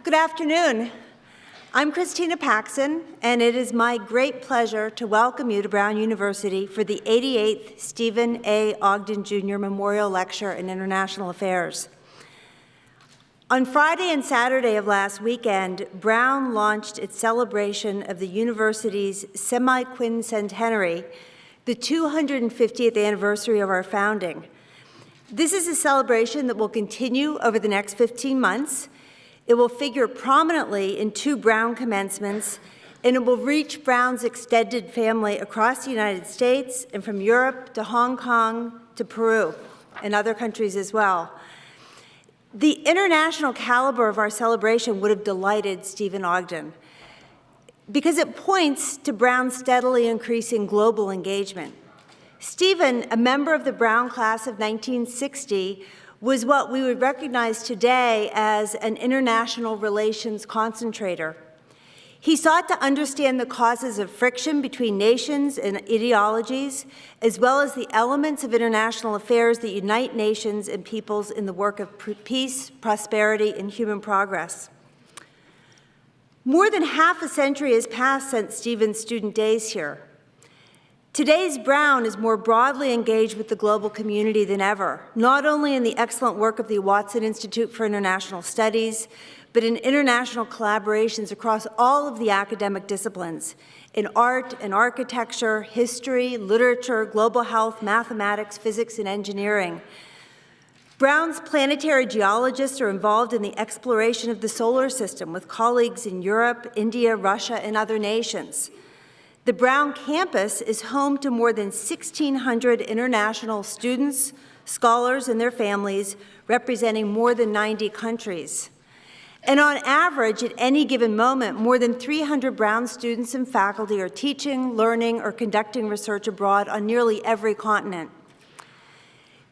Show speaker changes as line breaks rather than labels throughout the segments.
Good afternoon. I'm Christina Paxson, and it is my great pleasure to welcome you to Brown University for the 88th Stephen A. Ogden Jr. Memorial Lecture in International Affairs. On Friday and Saturday of last weekend, Brown launched its celebration of the university's semi-quincentenary, the 250th anniversary of our founding. This is a celebration that will continue over the next 15 months. It will figure prominently in 2 Brown commencements, and it will reach Brown's extended family across the United States and from Europe to Hong Kong to Peru and other countries as well. The international caliber of our celebration would have delighted Stephen Ogden because it points to Brown's steadily increasing global engagement. Stephen, a member of the Brown class of 1960, was what we would recognize today as an international relations concentrator. He sought to understand the causes of friction between nations and ideologies, as well as the elements of international affairs that unite nations and peoples in the work of peace, prosperity, and human progress. More than half a century has passed since Stephen's student days here. Today's Brown is more broadly engaged with the global community than ever, not only in the excellent work of the Watson Institute for International Studies, but in international collaborations across all of the academic disciplines, in art and architecture, history, literature, global health, mathematics, physics, and engineering. Brown's planetary geologists are involved in the exploration of the solar system with colleagues in Europe, India, Russia, and other nations. The Brown campus is home to more than 1,600 international students, scholars, and their families, representing more than 90 countries. And on average, at any given moment, more than 300 Brown students and faculty are teaching, learning, or conducting research abroad on nearly every continent.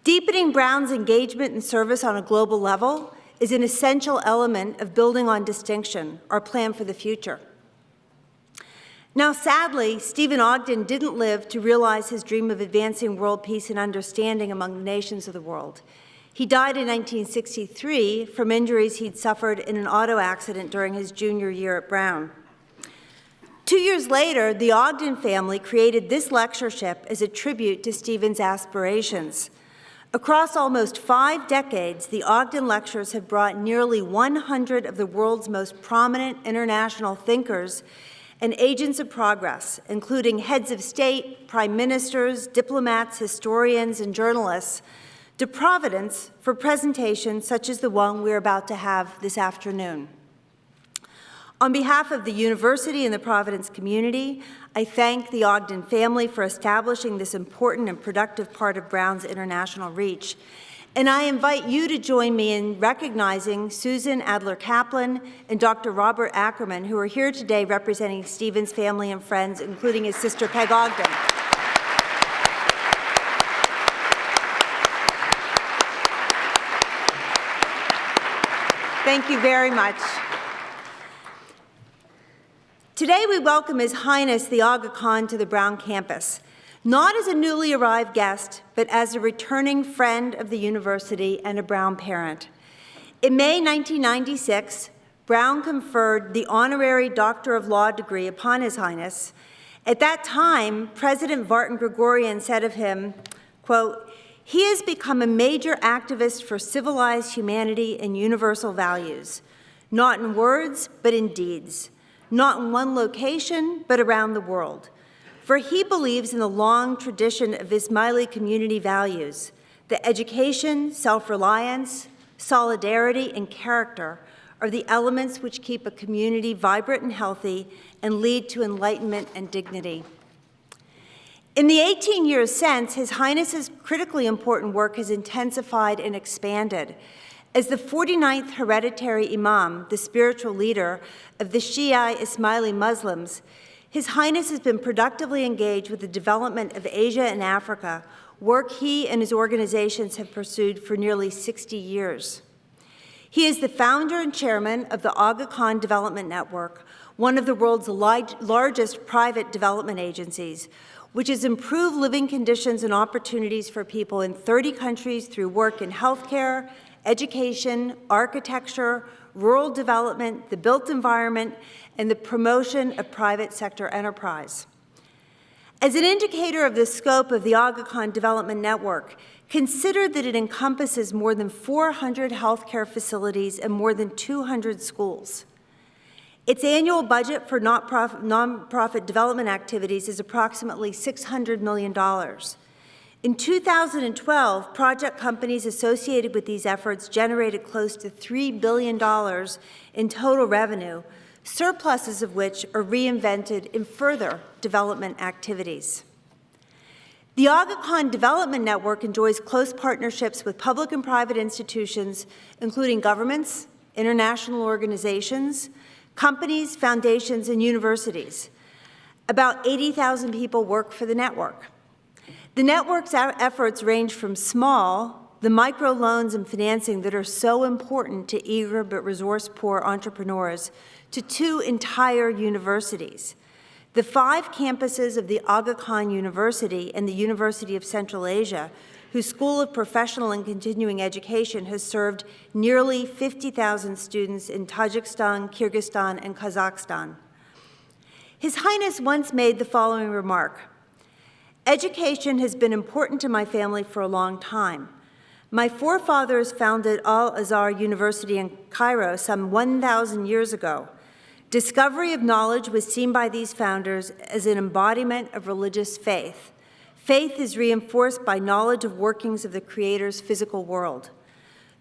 Deepening Brown's engagement and service on a global level is an essential element of building on distinction, our plan for the future. Now, sadly, Stephen Ogden didn't live to realize his dream of advancing world peace and understanding among the nations of the world. He died in 1963 from injuries he'd suffered in an auto accident during his junior year at Brown. 2 years later, the Ogden family created this lectureship as a tribute to Stephen's aspirations. Across almost 5 decades, the Ogden Lectures have brought nearly 100 of the world's most prominent international thinkers and agents of progress, including heads of state, prime ministers, diplomats, historians, and journalists, to Providence for presentations such as the one we're about to have this afternoon. On behalf of the university and the Providence community, I thank the Ogden family for establishing this important and productive part of Brown's international reach. And I invite you to join me in recognizing Susan Adler-Kaplan and Dr. Robert Ackerman, who are here today representing Stephen's family and friends, including his sister Peg Ogden. Thank you very much. Today we welcome His Highness the Aga Khan to the Brown campus, not as a newly arrived guest, but as a returning friend of the university and a Brown parent. In May 1996, Brown conferred the honorary Doctor of Law degree upon His Highness. At that time, President Vartan Gregorian said of him, quote, "He has become a major activist for civilized humanity and universal values, not in words, but in deeds, not in one location, but around the world. For he believes in the long tradition of Ismaili community values, that education, self-reliance, solidarity, and character are the elements which keep a community vibrant and healthy and lead to enlightenment and dignity." In the 18 years since, His Highness's critically important work has intensified and expanded. As the 49th hereditary Imam, the spiritual leader of the Shia Ismaili Muslims, His Highness has been productively engaged with the development of Asia and Africa, work he and his organizations have pursued for nearly 60 years. He is the founder and chairman of the Aga Khan Development Network, one of the world's largest private development agencies, which has improved living conditions and opportunities for people in 30 countries through work in healthcare, education, architecture, rural development, the built environment, and the promotion of private sector enterprise. As an indicator of the scope of the Aga Khan Development Network, consider that it encompasses more than 400 healthcare facilities and more than 200 schools. Its annual budget for nonprofit development activities is approximately $600 million. In 2012, project companies associated with these efforts generated close to $3 billion in total revenue, surpluses of which are reinvented in further development activities. The Aga Khan Development Network enjoys close partnerships with public and private institutions, including governments, international organizations, companies, foundations, and universities. About 80,000 people work for the network. The network's efforts range from small, the microloans and financing that are so important to eager but resource-poor entrepreneurs, to 2 entire universities. The 5 campuses of the Aga Khan University and the University of Central Asia, whose School of Professional and Continuing Education has served nearly 50,000 students in Tajikistan, Kyrgyzstan, and Kazakhstan. His Highness once made the following remark: "Education has been important to my family for a long time. My forefathers founded Al-Azhar University in Cairo some 1,000 years ago. Discovery of knowledge was seen by these founders as an embodiment of religious faith. Faith is reinforced by knowledge of workings of the Creator's physical world.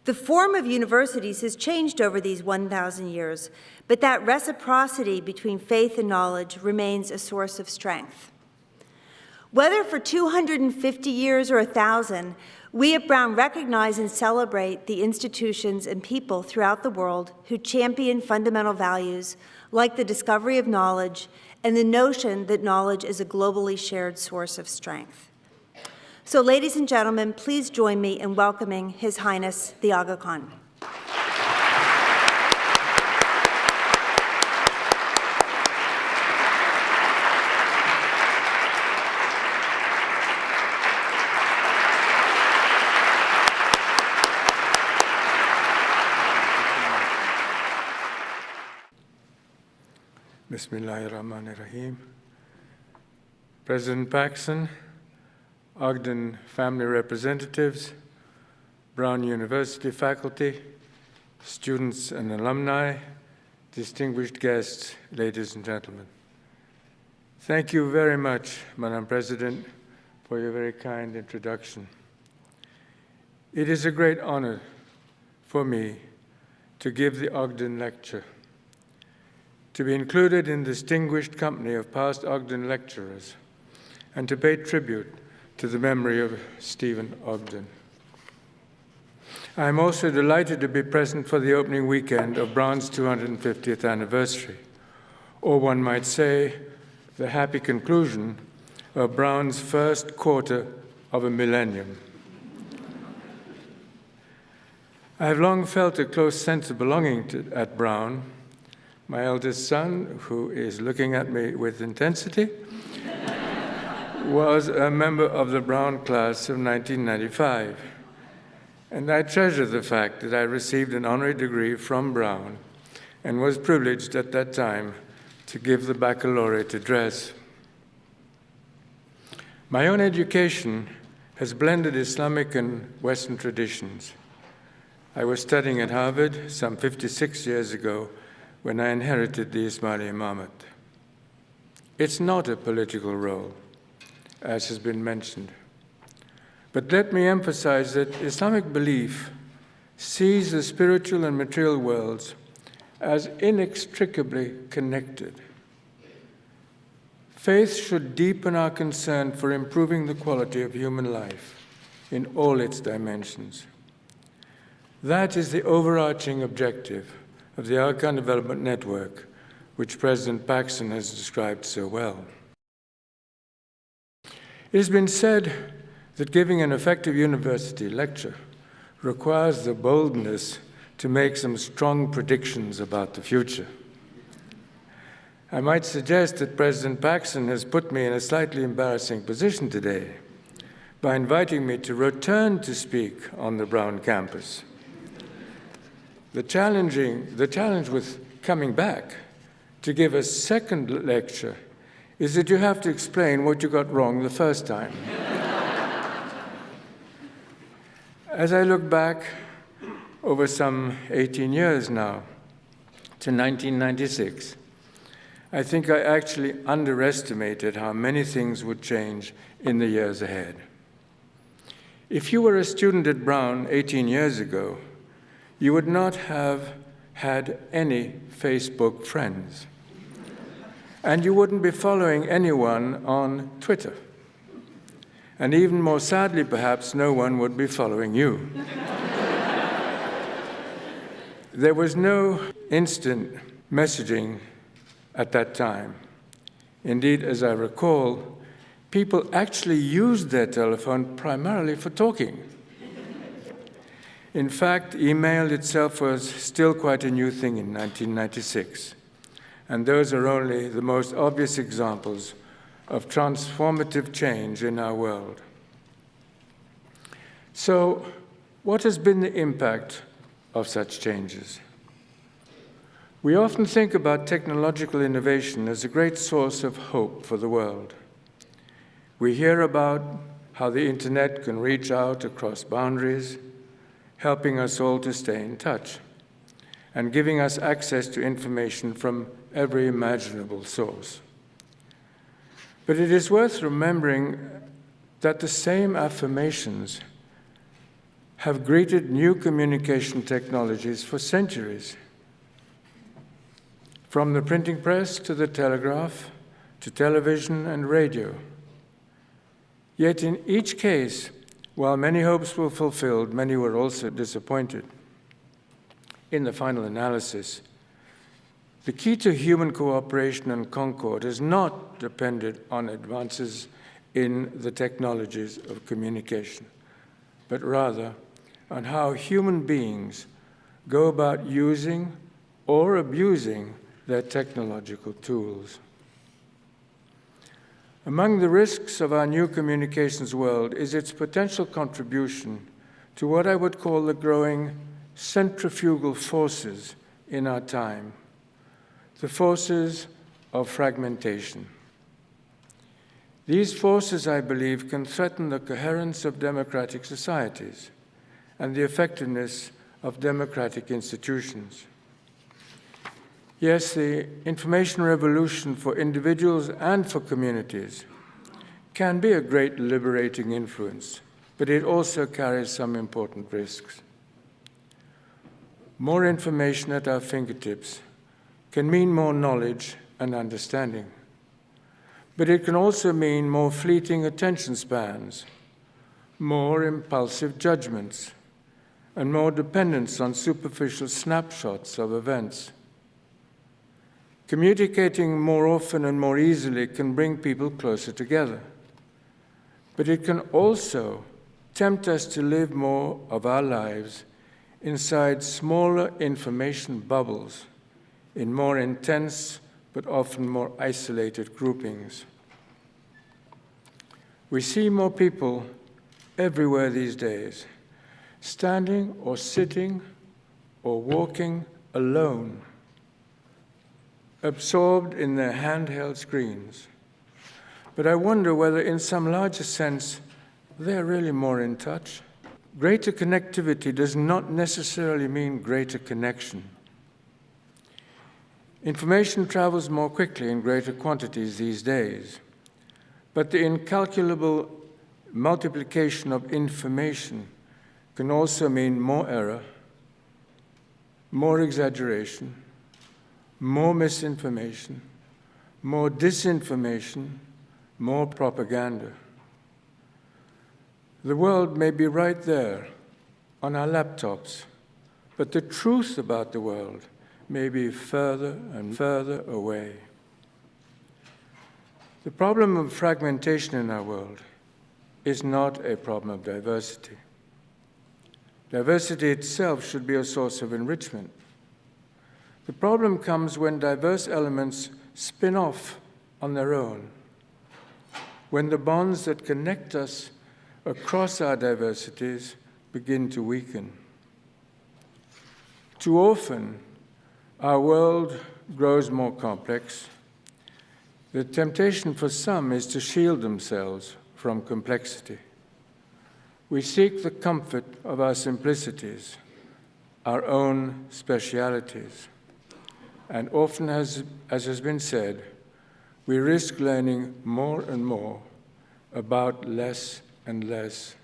The form of universities has changed over these 1,000 years, but that reciprocity between faith and knowledge remains a source of strength." Whether for 250 years or 1,000, we at Brown recognize and celebrate the institutions and people throughout the world who champion fundamental values like the discovery of knowledge and the notion that knowledge is a globally shared source of strength. So, ladies and gentlemen, please join me in welcoming His Highness the Aga Khan.
Bismillahirrahmanirrahim. President Paxson, Ogden family representatives, Brown University faculty, students and alumni, distinguished guests, ladies and gentlemen. Thank you very much, Madam President, for your very kind introduction. It is a great honor for me to give the Ogden Lecture, to be included in the distinguished company of past Ogden lecturers, and to pay tribute to the memory of Stephen Ogden. I am also delighted to be present for the opening weekend of Brown's 250th anniversary, or one might say, the happy conclusion of Brown's first quarter of a millennium. I have long felt a close sense of belonging at Brown. My eldest son, who is looking at me with intensity, was a member of the Brown class of 1995. And I treasure the fact that I received an honorary degree from Brown and was privileged at that time to give the baccalaureate address. My own education has blended Islamic and Western traditions. I was studying at Harvard some 56 years ago when I inherited the Ismaili Imamate. It's not a political role, as has been mentioned. But let me emphasize that Islamic belief sees the spiritual and material worlds as inextricably connected. Faith should deepen our concern for improving the quality of human life in all its dimensions. That is the overarching objective of the Aga Khan Development Network, which President Paxson has described so well. It has been said that giving an effective university lecture requires the boldness to make some strong predictions about the future. I might suggest that President Paxson has put me in a slightly embarrassing position today by inviting me to return to speak on the Brown campus. The challenge with coming back to give a second lecture is that you have to explain what you got wrong the first time. As I look back over some 18 years now to 1996, I think I actually underestimated how many things would change in the years ahead. If you were a student at Brown 18 years ago, you would not have had any Facebook friends. And you wouldn't be following anyone on Twitter. And even more sadly, perhaps, no one would be following you. There was no instant messaging at that time. Indeed, as I recall, people actually used their telephone primarily for talking. In fact, email itself was still quite a new thing in 1996, and those are only the most obvious examples of transformative change in our world. So, what has been the impact of such changes? We often think about technological innovation as a great source of hope for the world. We hear about how the internet can reach out across boundaries, helping us all to stay in touch, and giving us access to information from every imaginable source. But it is worth remembering that the same affirmations have greeted new communication technologies for centuries. From the printing press to the telegraph, to television and radio. Yet in each case, while many hopes were fulfilled, many were also disappointed. In the final analysis, the key to human cooperation and concord has not depended on advances in the technologies of communication, but rather on how human beings go about using or abusing their technological tools. Among the risks of our new communications world is its potential contribution to what I would call the growing centrifugal forces in our time, the forces of fragmentation. These forces, I believe, can threaten the coherence of democratic societies and the effectiveness of democratic institutions. Yes, the information revolution for individuals and for communities can be a great liberating influence, but it also carries some important risks. More information at our fingertips can mean more knowledge and understanding, but it can also mean more fleeting attention spans, more impulsive judgments, and more dependence on superficial snapshots of events. Communicating more often and more easily can bring people closer together, but it can also tempt us to live more of our lives inside smaller information bubbles, in more intense but often more isolated groupings. We see more people everywhere these days, standing or sitting or walking alone, absorbed in their handheld screens. But I wonder whether, in some larger sense, they're really more in touch. Greater connectivity does not necessarily mean greater connection. Information travels more quickly in greater quantities these days, but the incalculable multiplication of information can also mean more error, more exaggeration, more misinformation, more disinformation, more propaganda. The world may be right there on our laptops, but the truth about the world may be further and further away. The problem of fragmentation in our world is not a problem of diversity. Diversity itself should be a source of enrichment. The problem comes when diverse elements spin off on their own, when the bonds that connect us across our diversities begin to weaken. Too often, our world grows more complex. The temptation for some is to shield themselves from complexity. We seek the comfort of our simplicities, our own specialities, and often, as has been said, we risk learning more and more about less and less.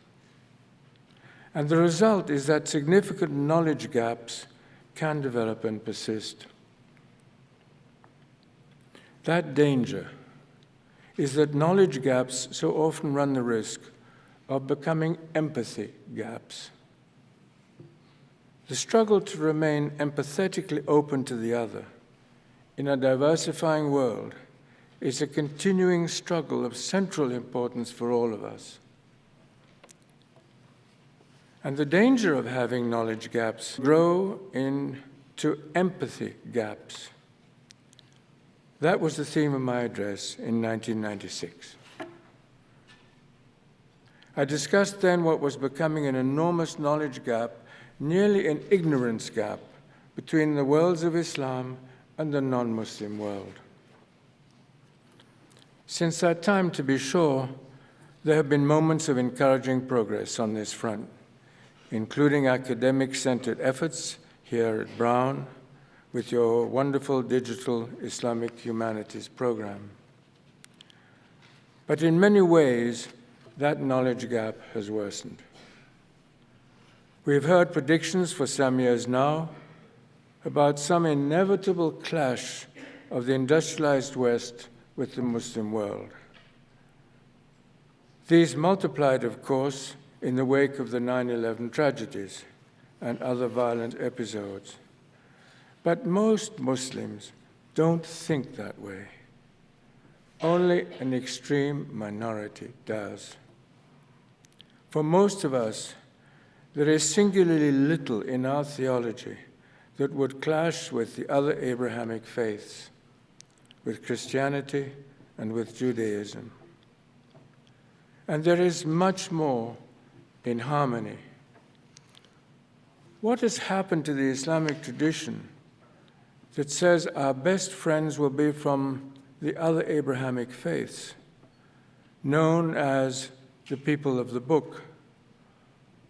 And the result is that significant knowledge gaps can develop and persist. That danger is that knowledge gaps so often run the risk of becoming empathy gaps. The struggle to remain empathetically open to the other in a diversifying world is a continuing struggle of central importance for all of us. And the danger of having knowledge gaps grow into empathy gaps. That was the theme of my address in 1996. I discussed then what was becoming an enormous knowledge gap, nearly an ignorance gap, between the worlds of Islam and the non-Muslim world. Since that time, to be sure, there have been moments of encouraging progress on this front, including academic-centered efforts here at Brown with your wonderful digital Islamic humanities program. But in many ways, that knowledge gap has worsened. We've heard predictions for some years now about some inevitable clash of the industrialized West with the Muslim world. These multiplied, of course, in the wake of the 9/11 tragedies and other violent episodes. But most Muslims don't think that way. Only an extreme minority does. For most of us, there is singularly little in our theology that would clash with the other Abrahamic faiths, with Christianity and with Judaism. And there is much more in harmony. What has happened to the Islamic tradition that says our best friends will be from the other Abrahamic faiths, known as the people of the book,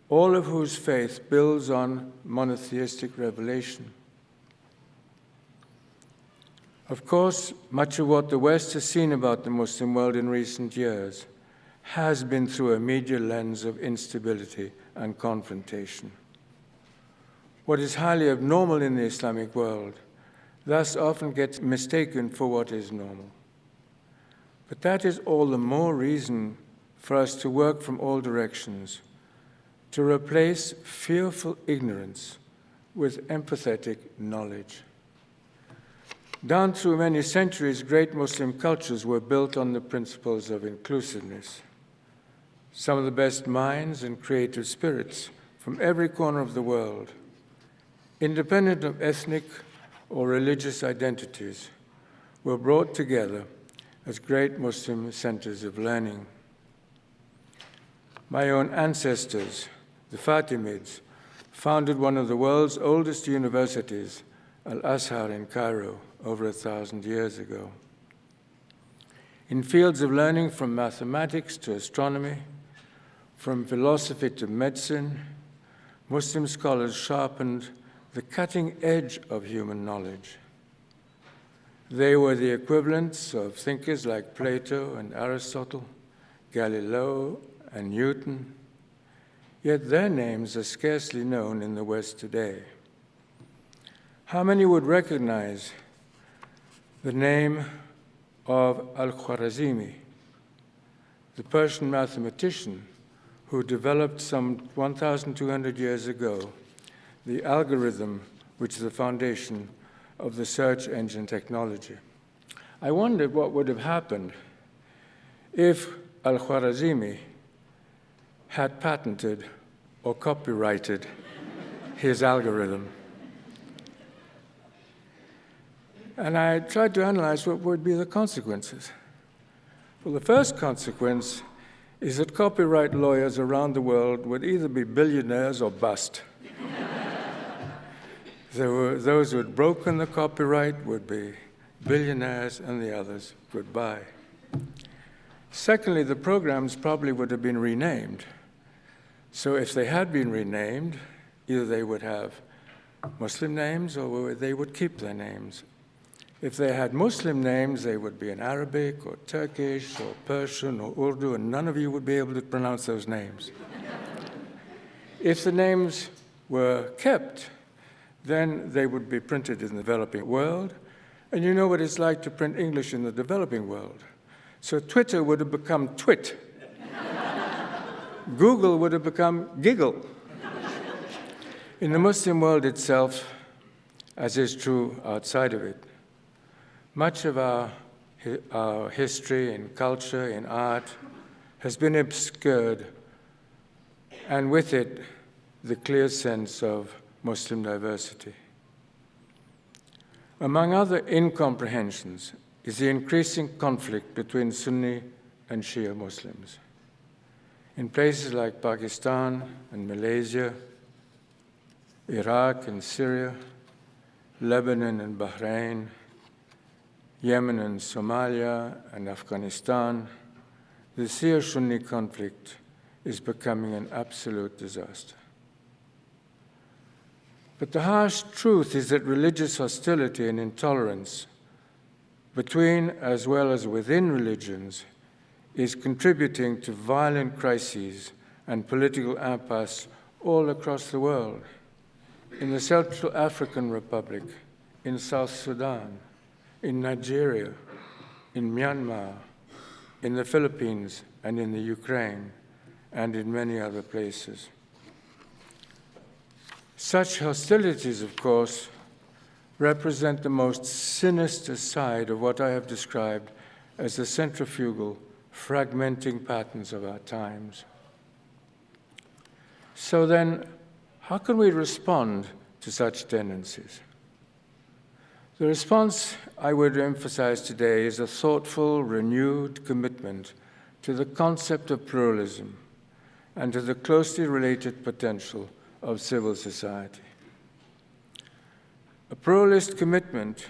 all of whose faith builds on monotheistic revelation? Of course, much of what the West has seen about the Muslim world in recent years has been through a media lens of instability and confrontation. What is highly abnormal in the Islamic world thus often gets mistaken for what is normal. But that is all the more reason for us to work from all directions to replace fearful ignorance with empathetic knowledge. Down through many centuries, great Muslim cultures were built on the principles of inclusiveness. Some of the best minds and creative spirits from every corner of the world, independent of ethnic or religious identities, were brought together as great Muslim centers of learning. My own ancestors, the Fatimids, founded one of the world's oldest universities, Al-Azhar in Cairo, over 1,000 years ago. In fields of learning from mathematics to astronomy, from philosophy to medicine, Muslim scholars sharpened the cutting edge of human knowledge. They were the equivalents of thinkers like Plato and Aristotle, Galileo and Newton, yet their names are scarcely known in the West today. How many would recognize the name of Al-Khwarizmi, the Persian mathematician who developed some 1,200 years ago the algorithm which is the foundation of the search engine technology? I wondered what would have happened if Al-Khwarizmi had patented or copyrighted his algorithm. And I tried to analyze what would be the consequences. Well, the first consequence is that copyright lawyers around the world would either be billionaires or bust. Those who had broken the copyright would be billionaires and the others goodbye. Secondly, the programs probably would have been renamed. So if they had been renamed, either they would have Muslim names or they would keep their names. If they had Muslim names, they would be in Arabic or Turkish or Persian or Urdu, and none of you would be able to pronounce those names. If the names were kept, then they would be printed in the developing world, and you know what it's like to print English in the developing world. So Twitter would have become Twit. Google would have become Giggle. In the Muslim world itself, as is true outside of it, much of our history and culture and art has been obscured, and with it, the clear sense of Muslim diversity. Among other incomprehensions is the increasing conflict between Sunni and Shia Muslims. In places like Pakistan and Malaysia, Iraq and Syria, Lebanon and Bahrain, Yemen and Somalia and Afghanistan, the Shia-Sunni conflict is becoming an absolute disaster. But the harsh truth is that religious hostility and intolerance between as well as within religions is contributing to violent crises and political impasse all across the world. In the Central African Republic, in South Sudan, in Nigeria, in Myanmar, in the Philippines, and in the Ukraine, and in many other places. Such hostilities, of course, represent the most sinister side of what I have described as the centrifugal, fragmenting patterns of our times. So then, how can we respond to such tendencies? The response I would emphasize today is a thoughtful, renewed commitment to the concept of pluralism and to the closely related potential of civil society. A pluralist commitment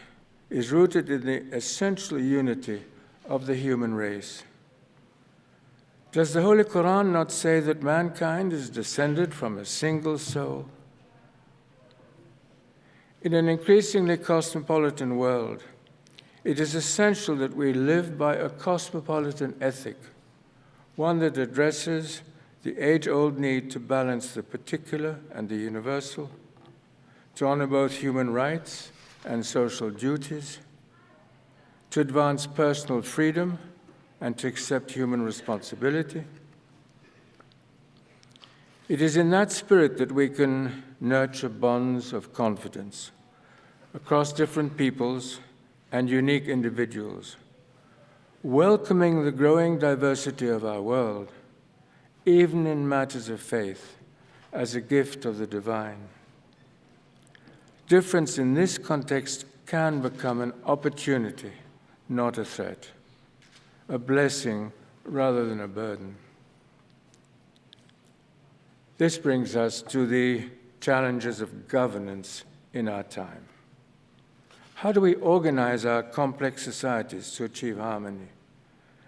is rooted in the essential unity of the human race. Does the Holy Quran not say that mankind is descended from a single soul? In an increasingly cosmopolitan world, it is essential that we live by a cosmopolitan ethic, one that addresses the age-old need to balance the particular and the universal, to honor both human rights and social duties, to advance personal freedom and to accept human responsibility. It is in that spirit that we can nurture bonds of confidence across different peoples and unique individuals, welcoming the growing diversity of our world, even in matters of faith, as a gift of the divine. Difference in this context can become an opportunity, not a threat, a blessing rather than a burden. This brings us to the challenges of governance in our time. How do we organize our complex societies to achieve harmony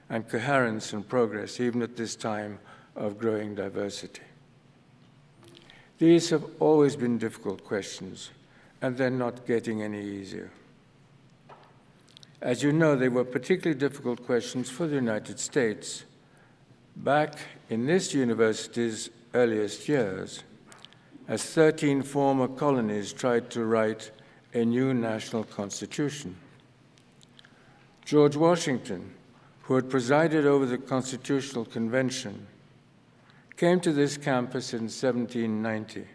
and coherence and progress, even at this time of growing diversity? These have always been difficult questions, and they're not getting any easier. As you know, they were particularly difficult questions for the United States. Back in this university's earliest years, as 13 former colonies tried to write a new national constitution. George Washington, who had presided over the Constitutional Convention, came to this campus in 1790,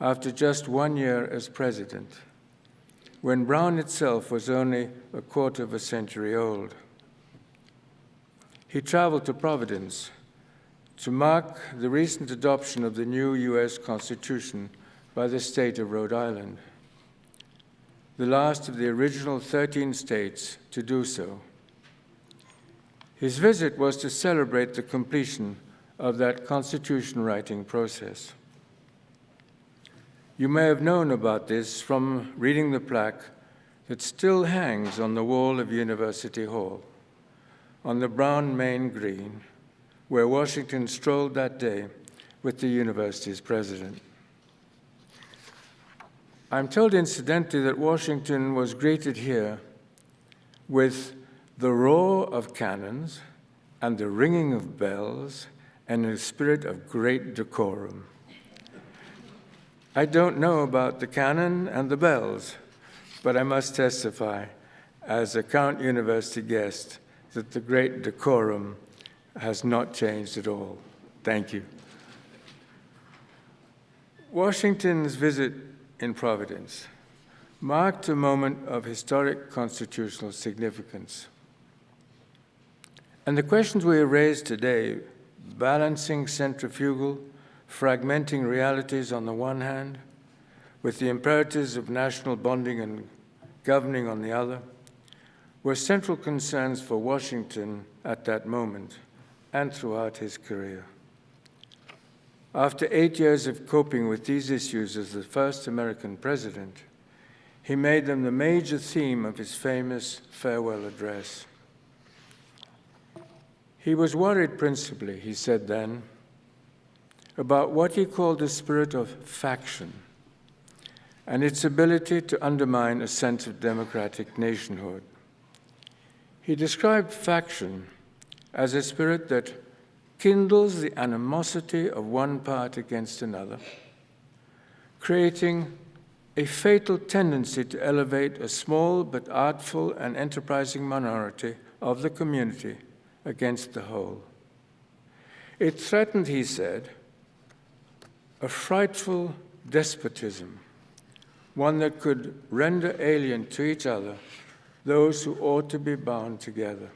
after just 1 year as president, when Brown itself was only a quarter of a century old. He traveled to Providence to mark the recent adoption of the new U.S. Constitution by the state of Rhode Island, the last of the original 13 states to do so. His visit was to celebrate the completion of that constitution writing process. You may have known about this from reading the plaque that still hangs on the wall of University Hall, on the brown main green, where Washington strolled that day with the university's president. I'm told, incidentally, that Washington was greeted here with the roar of cannons and the ringing of bells and a spirit of great decorum. I don't know about the cannon and the bells, but I must testify, as a Count University guest, that the great decorum has not changed at all. Thank you. Washington's visit in Providence marked a moment of historic constitutional significance. And the questions we have raised today, balancing centrifugal, fragmenting realities on the one hand, with the imperatives of national bonding and governing on the other, were central concerns for Washington at that moment and throughout his career. After 8 years of coping with these issues as the first American president, he made them the major theme of his famous farewell address. He was worried principally, he said then, about what he called the spirit of faction and its ability to undermine a sense of democratic nationhood. He described faction as a spirit that kindles the animosity of one part against another, creating a fatal tendency to elevate a small but artful and enterprising minority of the community against the whole. It threatened, he said, a frightful despotism, one that could render alien to each other those who ought to be bound together.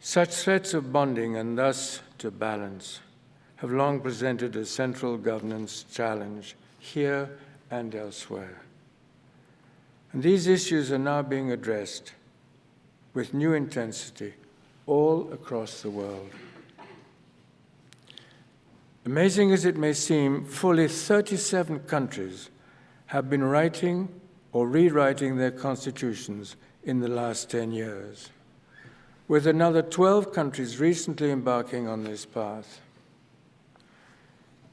Such threats of bonding and thus to balance have long presented a central governance challenge here and elsewhere. And these issues are now being addressed with new intensity all across the world. Amazing as it may seem, fully 37 countries have been writing or rewriting their constitutions in the last 10 years, with another 12 countries recently embarking on this path.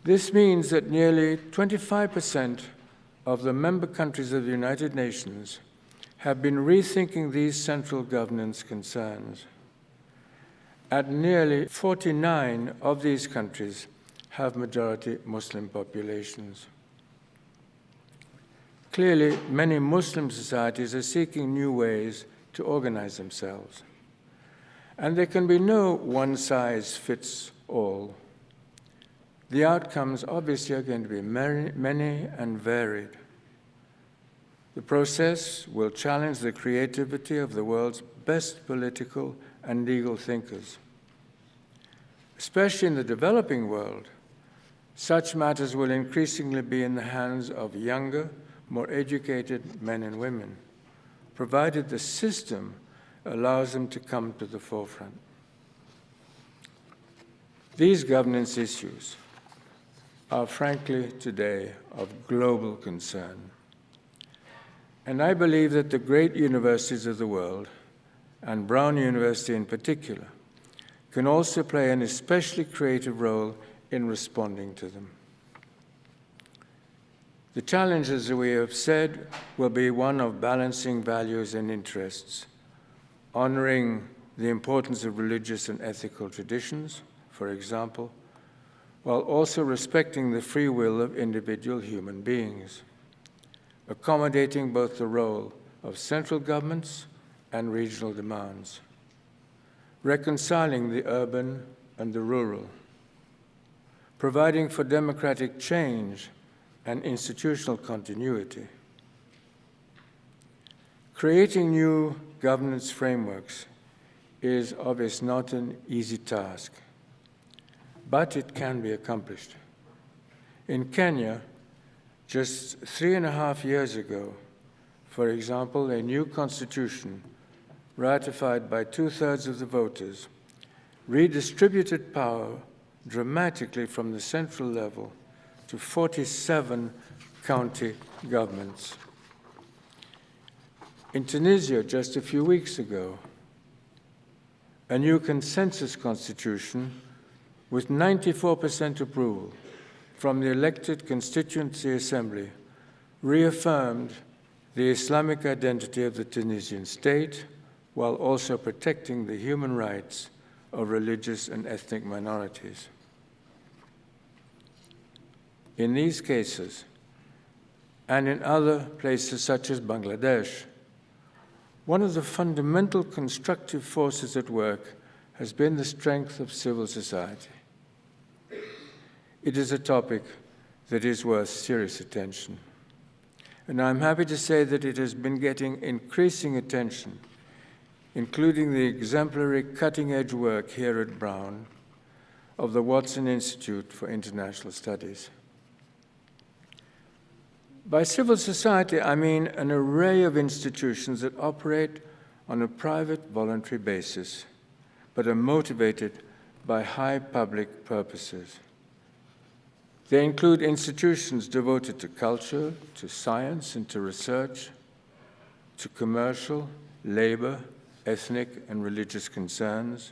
This means that nearly 25% of the member countries of the United Nations have been rethinking these central governance concerns. And nearly 49 of these countries have majority Muslim populations. Clearly, many Muslim societies are seeking new ways to organize themselves. And there can be no one-size-fits-all. The outcomes obviously are going to be many and varied. The process will challenge the creativity of the world's best political and legal thinkers. Especially in the developing world, such matters will increasingly be in the hands of younger, more educated men and women, provided the system allows them to come to the forefront. These governance issues are frankly today of global concern. And I believe that the great universities of the world, and Brown University in particular, can also play an especially creative role in responding to them. The challenge, as we have said, will be one of balancing values and interests, honoring the importance of religious and ethical traditions, for example, while also respecting the free will of individual human beings, accommodating both the role of central governments and regional demands, reconciling the urban and the rural, providing for democratic change and institutional continuity, creating new governance frameworks is obviously not an easy task, but it can be accomplished. In Kenya, just 3.5 years ago, for example, a new constitution ratified by 2/3 of the voters redistributed power dramatically from the central level to 47 county governments. In Tunisia, just a few weeks ago, a new consensus constitution with 94% approval from the elected Constituency Assembly reaffirmed the Islamic identity of the Tunisian state while also protecting the human rights of religious and ethnic minorities. In these cases, and in other places such as Bangladesh, one of the fundamental constructive forces at work has been the strength of civil society. It is a topic that is worth serious attention. And I'm happy to say that it has been getting increasing attention, including the exemplary cutting-edge work here at Brown of the Watson Institute for International Studies. By civil society, I mean an array of institutions that operate on a private, voluntary basis, but are motivated by high public purposes. They include institutions devoted to culture, to science, and to research, to commercial, labor, ethnic, and religious concerns,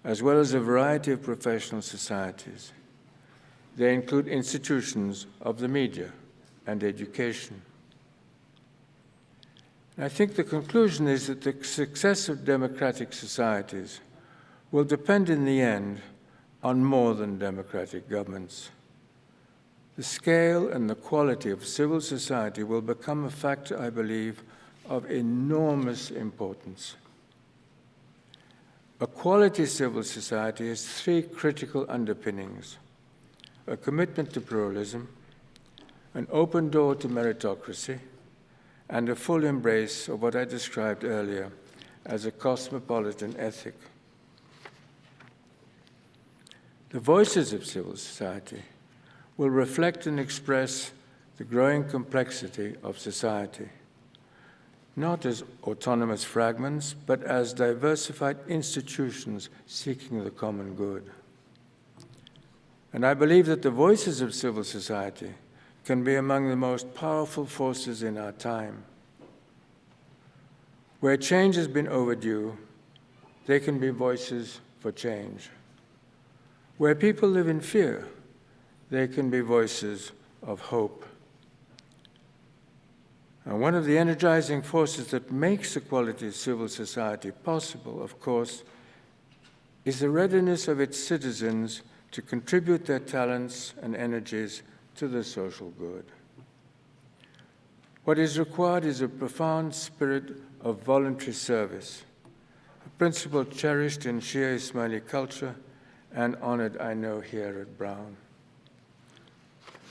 as well as a variety of professional societies. They include institutions of the media and education. I think the conclusion is that the success of democratic societies will depend in the end on more than democratic governments. The scale and the quality of civil society will become a factor, I believe, of enormous importance. A quality civil society has three critical underpinnings: a commitment to pluralism, an open door to meritocracy, and a full embrace of what I described earlier as a cosmopolitan ethic. The voices of civil society will reflect and express the growing complexity of society, not as autonomous fragments, but as diversified institutions seeking the common good. And I believe that the voices of civil society can be among the most powerful forces in our time. Where change has been overdue, they can be voices for change. Where people live in fear, they can be voices of hope. And one of the energizing forces that makes a quality civil society possible, of course, is the readiness of its citizens to contribute their talents and energies to the social good. What is required is a profound spirit of voluntary service, a principle cherished in Shia Ismaili culture and honored, I know, here at Brown.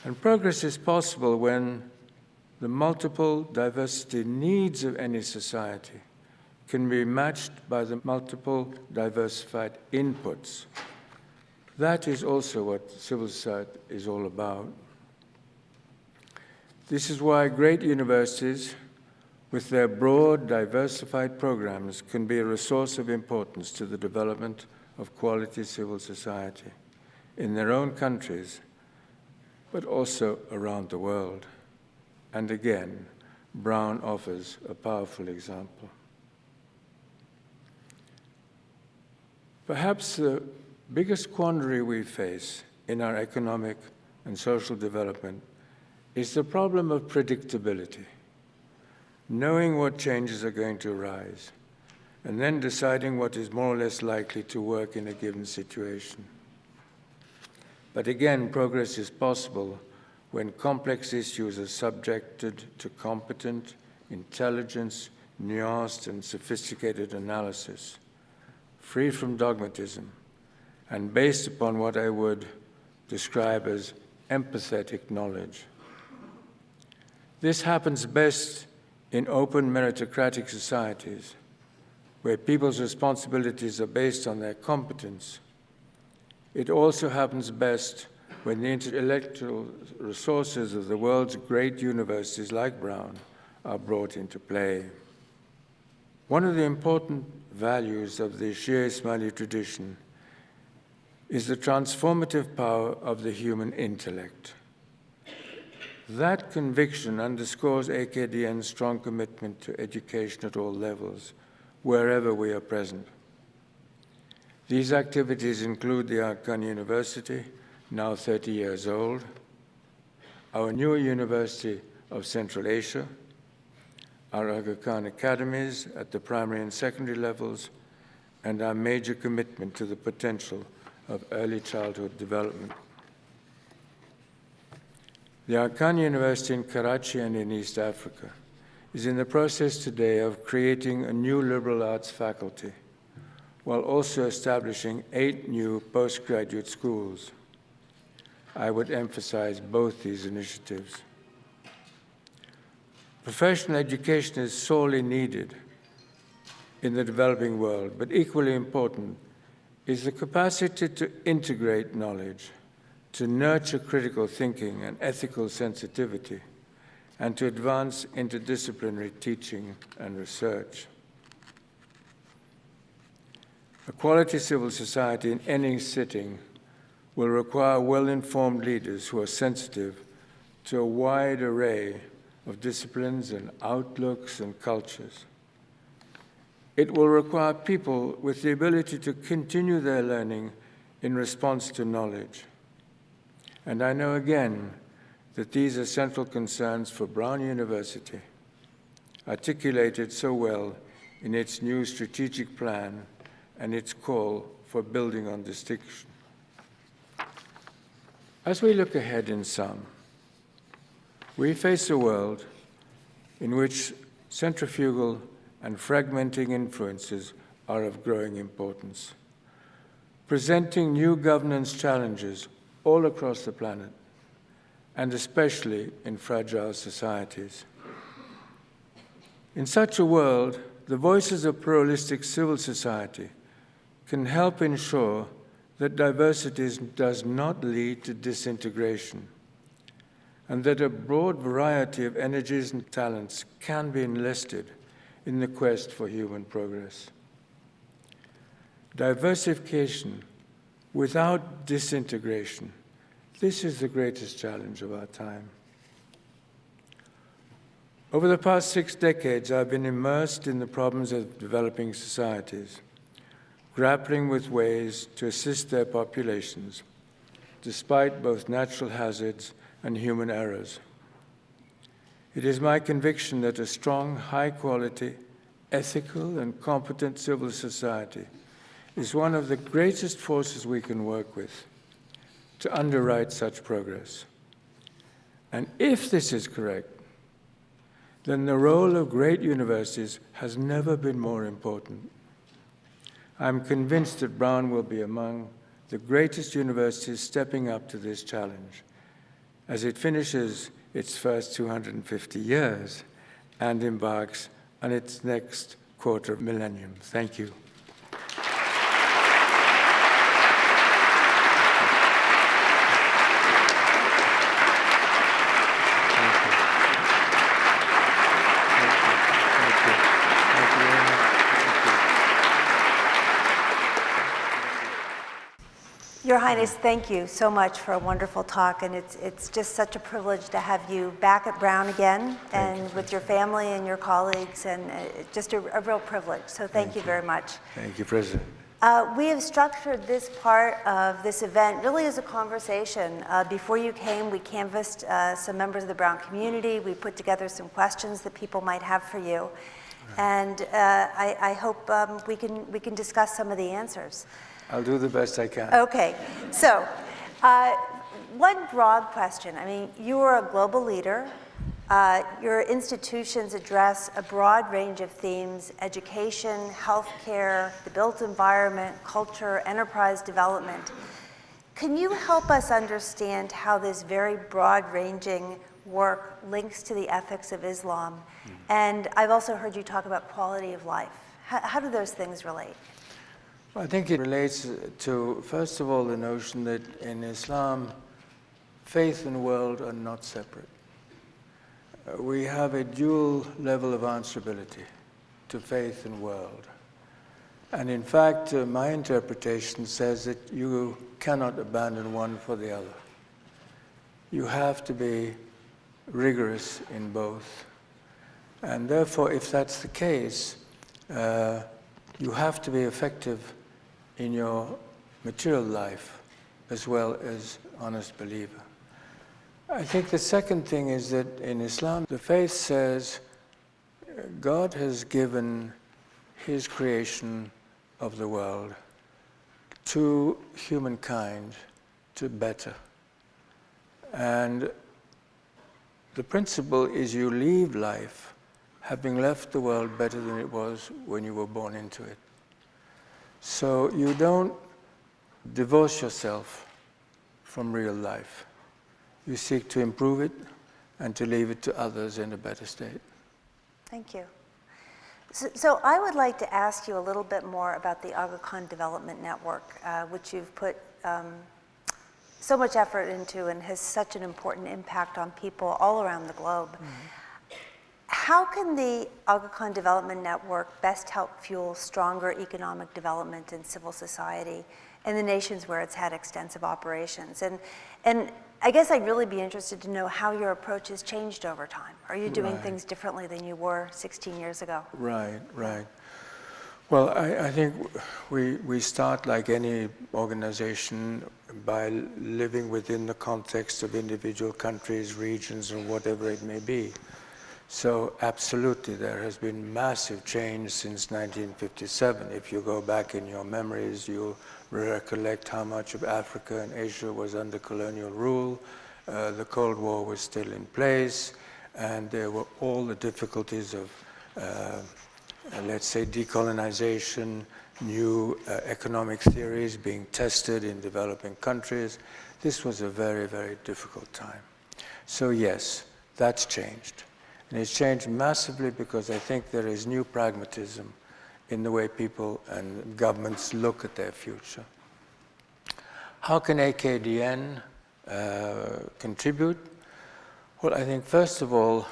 And progress is possible when the multiple diversity needs of any society can be matched by the multiple diversified inputs. That is also what civil society is all about. This is why great universities, with their broad, diversified programs, can be a resource of importance to the development of quality civil society in their own countries, but also around the world. And again, Brown offers a powerful example. Perhaps the biggest quandary we face in our economic and social development is the problem of predictability, knowing what changes are going to arise, and then deciding what is more or less likely to work in a given situation. But again, progress is possible when complex issues are subjected to competent, intelligent, nuanced, and sophisticated analysis, free from dogmatism, and based upon what I would describe as empathetic knowledge. This happens best in open meritocratic societies, where people's responsibilities are based on their competence. It also happens best when the intellectual resources of the world's great universities like Brown are brought into play. One of the important values of the Shia Ismaili tradition is the transformative power of the human intellect. That conviction underscores AKDN's strong commitment to education at all levels, wherever we are present. These activities include the Arkan University, now 30 years old, our newer University of Central Asia, our Aga Khan academies at the primary and secondary levels, and our major commitment to the potential of early childhood development. The Arkan University in Karachi and in East Africa is in the process today of creating a new liberal arts faculty, while also establishing 8 new postgraduate schools. I would emphasize both these initiatives. Professional education is sorely needed in the developing world, but equally important is the capacity to integrate knowledge, to nurture critical thinking and ethical sensitivity, and to advance interdisciplinary teaching and research. A quality civil society in any sitting will require well-informed leaders who are sensitive to a wide array of disciplines and outlooks and cultures. It will require people with the ability to continue their learning in response to knowledge. And I know again that these are central concerns for Brown University, articulated so well in its new strategic plan and its call for building on distinction. As we look ahead in sum, we face a world in which centrifugal and fragmenting influences are of growing importance, presenting new governance challenges all across the planet, and especially in fragile societies. In such a world, the voices of pluralistic civil society can help ensure that diversity does not lead to disintegration, and that a broad variety of energies and talents can be enlisted in the quest for human progress. Diversification without disintegration, this is the greatest challenge of our time. Over the past 6 decades, I've been immersed in the problems of developing societies, grappling with ways to assist their populations, despite both natural hazards and human errors. It is my conviction that a strong, high-quality, ethical, and competent civil society is one of the greatest forces we can work with to underwrite such progress. And if this is correct, then the role of great universities has never been more important. I'm convinced that Brown will be among the greatest universities stepping up to this challenge as it finishes its first 250 years and embarks on its next quarter millennium. Thank you.
Your Highness, thank you so much for a wonderful talk, and it's just such a privilege to have you back at Brown again and with your family and your colleagues, and just a real privilege. So thank you very much.
Thank you, President.
We have structured this part of this event really as a conversation. Before you came, we canvassed some members of the Brown community. We put together some questions that people might have for you. And I hope we can discuss some of the answers.
I'll do the best I can.
Okay, so one broad question. I mean, you are a global leader. Your institutions address a broad range of themes: education, healthcare, the built environment, culture, enterprise development. Can you help us understand how this very broad-ranging work links to the ethics of Islam? And I've also heard you talk about quality of life. How do those things relate?
Well, I think it relates to, first of all, the notion that in Islam, faith and world are not separate. We have a dual level of answerability to faith and world. And in fact, my interpretation says that you cannot abandon one for the other. You have to be rigorous in both. And therefore, if that's the case, you have to be effective in your material life as well as honest believer. I think the second thing is that in Islam, the faith says God has given His creation of the world to humankind to better. And the principle is you leave life having left the world better than it was when you were born into it. So you don't divorce yourself from real life. You seek to improve it and to leave it to others in a better state.
Thank you. So I would like to ask you a little bit more about the Aga Khan Development Network, which you've put so much effort into and has such an important impact on people all around the globe. Mm-hmm. How can the Aga Khan Development Network best help fuel stronger economic development in civil society in the nations where it's had extensive operations? And I guess I'd really be interested to know how your approach has changed over time. Are you doing things differently than you were 16 years ago?
Right. Well, I think we start like any organization by living within the context of individual countries, regions, or whatever it may be. So absolutely, there has been massive change since 1957. If you go back in your memories, you'll recollect how much of Africa and Asia was under colonial rule. The Cold War was still in place, and there were all the difficulties of, let's say, decolonization, new economic theories being tested in developing countries. This was a very, very difficult time. So yes, that's changed. And it's changed massively because I think there is new pragmatism in the way people and governments look at their future. How can AKDN contribute? Well, I think first of all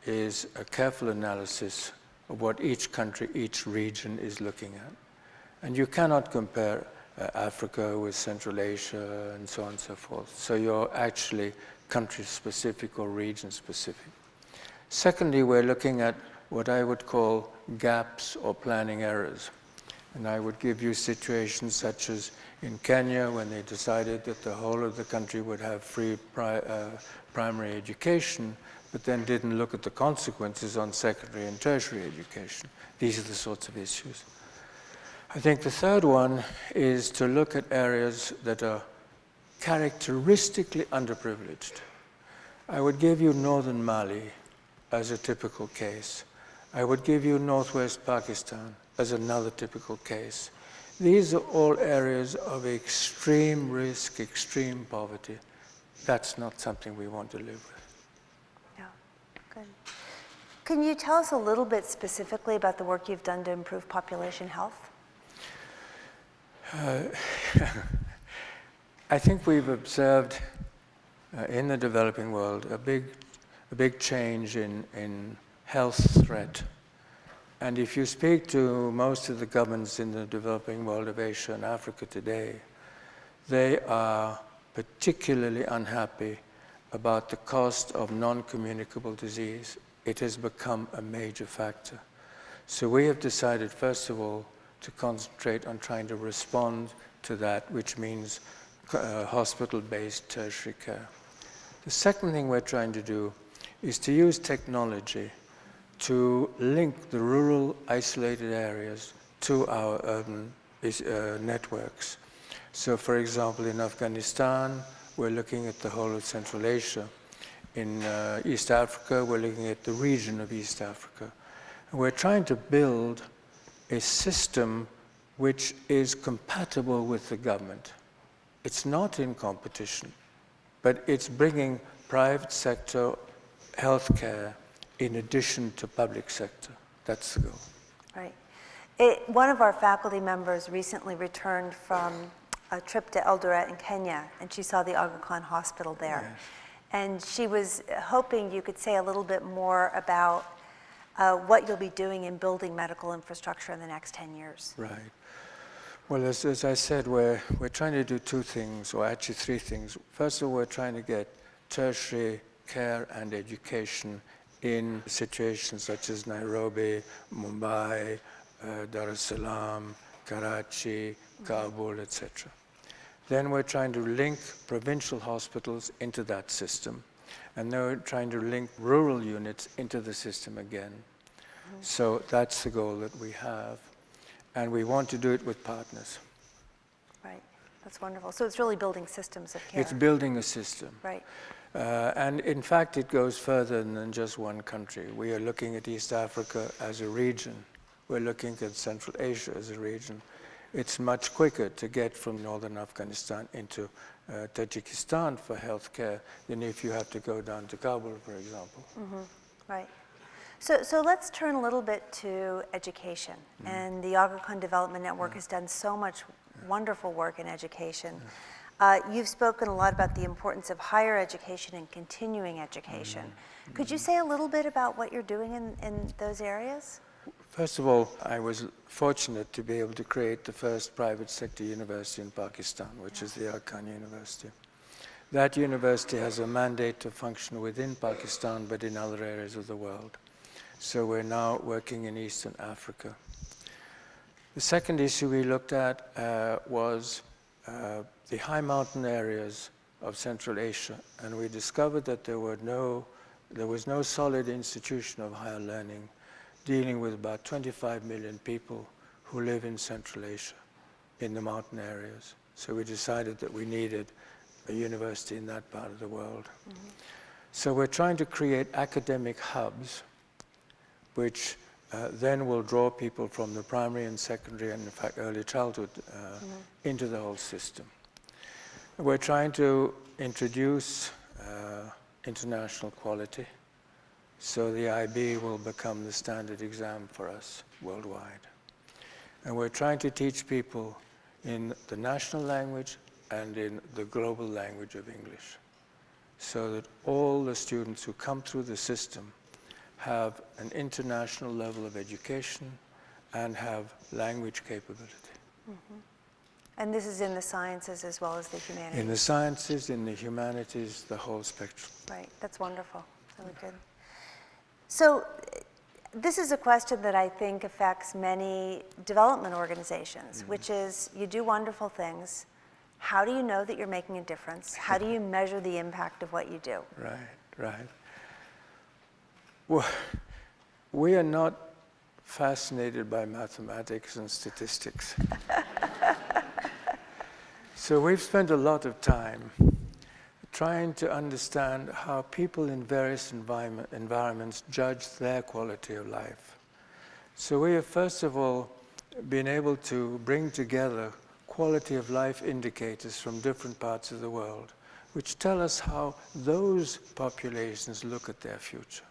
is a careful analysis of what each country, each region is looking at. And you cannot compare Africa with Central Asia and so on and so forth. So you're actually country-specific or region-specific. Secondly, we're looking at what I would call gaps or planning errors. And I would give you situations such as in Kenya, when they decided that the whole of the country would have free primary education, but then didn't look at the consequences on secondary and tertiary education. These are the sorts of issues. I think the third one is to look at areas that are characteristically underprivileged. I would give you northern Mali as a typical case. I would give you northwest Pakistan as another typical case. These are all areas of extreme risk, extreme poverty. That's not something we want to live with.
Yeah, good. Can you tell us a little bit specifically about the work you've done to improve population health?
I think we've observed in the developing world a big change in health threat. And if you speak to most of the governments in the developing world of Asia and Africa today, they are particularly unhappy about the cost of non-communicable disease. It has become a major factor. So we have decided, first of all, to concentrate on trying to respond to that, which means hospital-based tertiary care. The second thing we're trying to do is to use technology to link the rural isolated areas to our urban networks. So for example, in Afghanistan, we're looking at the whole of Central Asia. In East Africa, we're looking at the region of East Africa. And we're trying to build a system which is compatible with the government. It's not in competition, but it's bringing private sector healthcare in addition to public sector. That's the goal.
Right. One of our faculty members recently returned from a trip to Eldoret in Kenya, and she saw the Aga Khan Hospital there. Yes. And she was hoping you could say a little bit more about what you'll be doing in building medical infrastructure in the next 10 years.
Right. Well, as I said, we're trying to do two things, or actually three things. First of all, we're trying to get tertiary care and education in situations such as Nairobi, Mumbai, Dar es Salaam, Karachi, Kabul, etc. Then we're trying to link provincial hospitals into that system. And then we're trying to link rural units into the system again. So that's the goal that we have. And we want to do it with partners.
Right. That's wonderful. So it's really building systems of care.
It's building a system.
Right.
And in fact, it goes further than just one country. We are looking at East Africa as a region. We're looking at Central Asia as a region. It's much quicker to get from northern Afghanistan into Tajikistan for healthcare than if you have to go down to Kabul, for example.
Right. So let's turn a little bit to education. And the Aga Khan Development Network has done so much wonderful work in education. You've spoken a lot about the importance of higher education and continuing education. Could you say a little bit about what you're doing in those areas?
First of all, I was fortunate to be able to create the first private sector university in Pakistan, which is the Aga Khan University. That university has a mandate to function within Pakistan, but in other areas of the world. So we're now working in Eastern Africa. The second issue we looked at was the high mountain areas of Central Asia, and we discovered that there was no solid institution of higher learning dealing with about 25 million people who live in Central Asia, in the mountain areas. So we decided that we needed a university in that part of the world. So we're trying to create academic hubs, which then will draw people from the primary and secondary and, in fact, early childhood into the whole system. We're trying to introduce international quality, so the IB will become the standard exam for us worldwide. And we're trying to teach people in the national language and in the global language of English, so that all the students who come through the system have an international level of education and have language capability.
And this is in the sciences as well as the humanities?
In the sciences, in the humanities, the whole spectrum.
Right, that's wonderful, really good. So this is a question that I think affects many development organizations, which is you do wonderful things. How do you know that you're making a difference? How do you measure the impact of what you do?
Right. Well, we are not fascinated by mathematics and statistics. So we've spent a lot of time trying to understand how people in various environments judge their quality of life. So we have, first of all, been able to bring together quality of life indicators from different parts of the world, which tell us how those populations look at their future.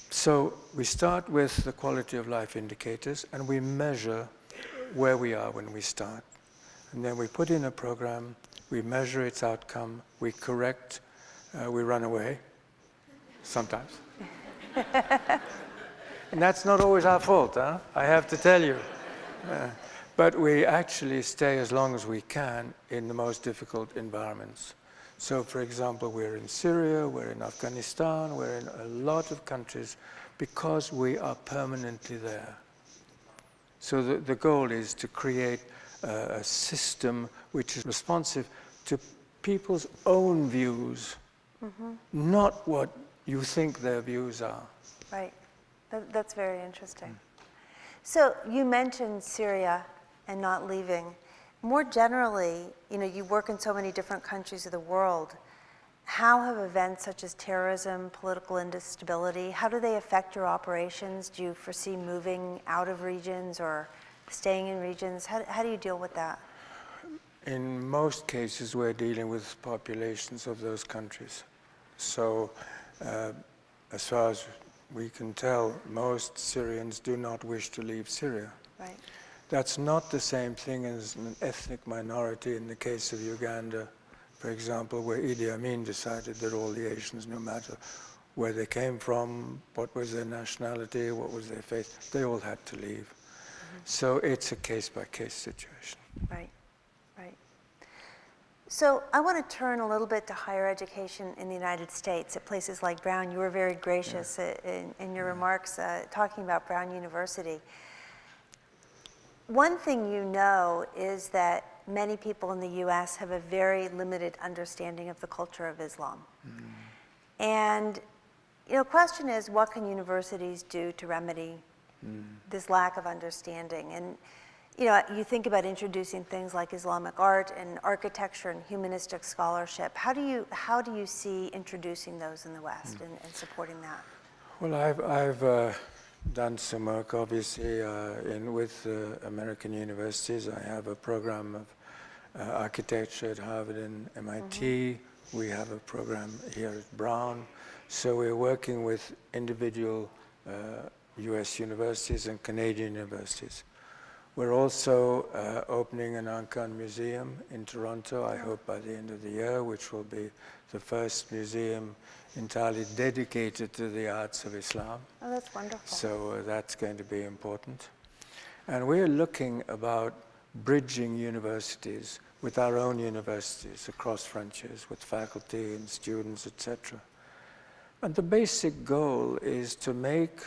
So we start with the quality of life indicators, and we measure where we are when we start. And then we put in a program, we measure its outcome, we correct, we run away, sometimes. And that's not always our fault, I have to tell you. But we actually stay as long as we can in the most difficult environments. So, for example, we're in Syria, we're in Afghanistan, we're in a lot of countries because we are permanently there. So the goal is to create a system which is responsive to people's own views, not what you think their views are.
Right. That's very interesting. So you mentioned Syria and not leaving. More generally, you work in so many different countries of the world. How have events such as terrorism, political instability, how do they affect your operations? Do you foresee moving out of regions or staying in regions? How do you deal with that?
In most cases, we're dealing with populations of those countries. So, as far as we can tell, most Syrians do not wish to leave Syria.
Right.
That's not the same thing as an ethnic minority in the case of Uganda, for example, where Idi Amin decided that all the Asians, no matter where they came from, what was their nationality, what was their faith, they all had to leave. So it's a case-by-case situation.
Right. So I want to turn a little bit to higher education in the United States at places like Brown. You were very gracious in your remarks talking about Brown University. One thing you know is that many people in the US have a very limited understanding of the culture of Islam. And the question is, what can universities do to remedy this lack of understanding? And you think about introducing things like Islamic art and architecture and humanistic scholarship. How do you see introducing those in the West and supporting that?
Well, I've done some work, obviously, with American universities. I have a program of architecture at Harvard and MIT. We have a program here at Brown. So we're working with individual US universities and Canadian universities. We're also opening an Angkor Museum in Toronto, I hope by the end of the year, which will be the first museum entirely dedicated to the arts of Islam.
Oh, that's wonderful.
So that's going to be important. And we're looking about bridging universities with our own universities across frontiers, with faculty and students, etc. And the basic goal is to make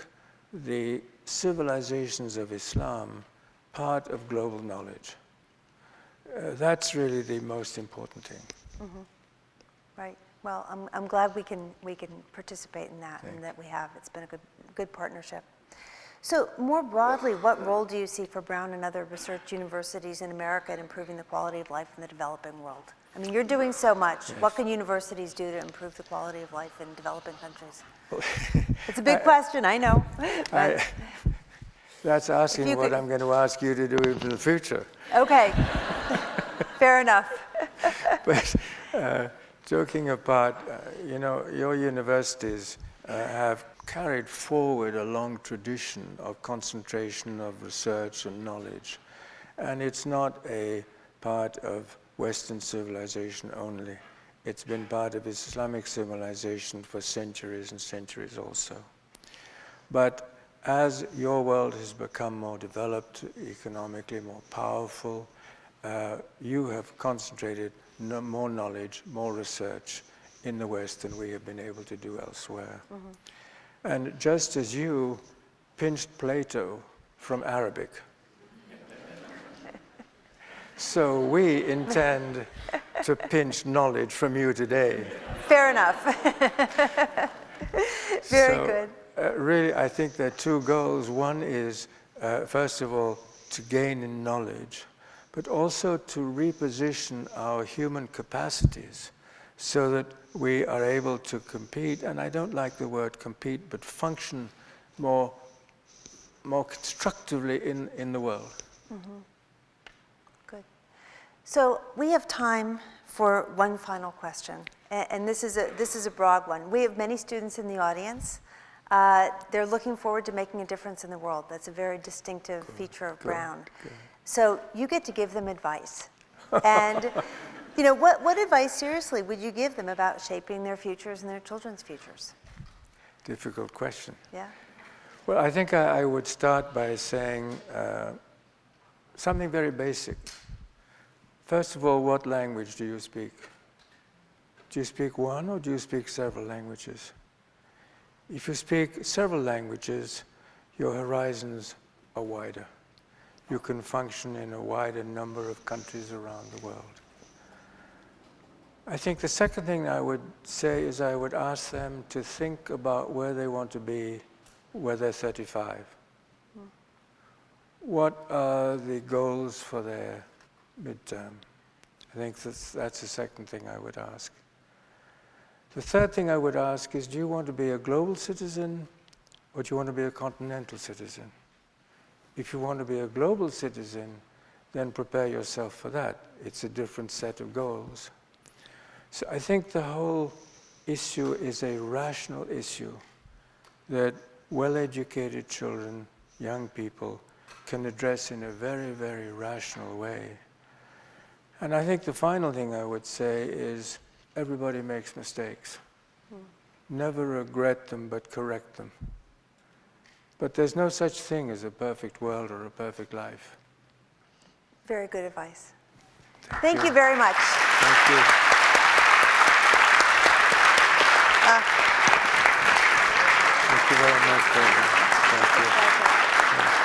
the civilizations of Islam part of global knowledge. That's really the most important thing.
Right. Well, I'm glad we can participate in that, and that we have. It's been a good partnership. So more broadly, what role do you see for Brown and other research universities in America in improving the quality of life in the developing world? I mean, you're doing so much. Yes. What can universities do to improve the quality of life in developing countries? It's a big question, I know.
That's asking what I'm going to ask you to do in the future.
Okay, fair enough.
But joking apart, your universities have carried forward a long tradition of concentration of research and knowledge. And it's not a part of Western civilization only. It's been part of Islamic civilization for centuries and centuries also. But as your world has become more developed, economically more powerful, you have concentrated more knowledge, more research in the West than we have been able to do elsewhere. And just as you pinched Plato from Arabic, so we intend to pinch knowledge from you today.
Fair enough. Very good.
Really, I think there are two goals. One is, first of all, to gain in knowledge, but also to reposition our human capacities so that we are able to compete, and I don't like the word compete, but function more constructively in the world.
Good. So we have time for one final question, and this is a broad one. We have many students in the audience. They're looking forward to making a difference in the world. That's a very distinctive feature of Brown. So you get to give them advice. And what advice, seriously, would you give them about shaping their futures and their children's futures?
Difficult question.
Yeah.
Well, I think I would start by saying something very basic. First of all, what language do you speak? Do you speak one or do you speak several languages? If you speak several languages, your horizons are wider. You can function in a wider number of countries around the world. I think the second thing I would say is I would ask them to think about where they want to be when they're 35. What are the goals for their midterm? I think that's the second thing I would ask. The third thing I would ask is, do you want to be a global citizen or do you want to be a continental citizen? If you want to be a global citizen, then prepare yourself for that. It's a different set of goals. So I think the whole issue is a rational issue that well-educated children, young people, can address in a very, very rational way. And I think the final thing I would say is everybody makes mistakes. Never regret them, but correct them. But there's no such thing as a perfect world or a perfect life.
Very good advice. Thank you very much.
Thank you. Thank you very much, President. Thank you.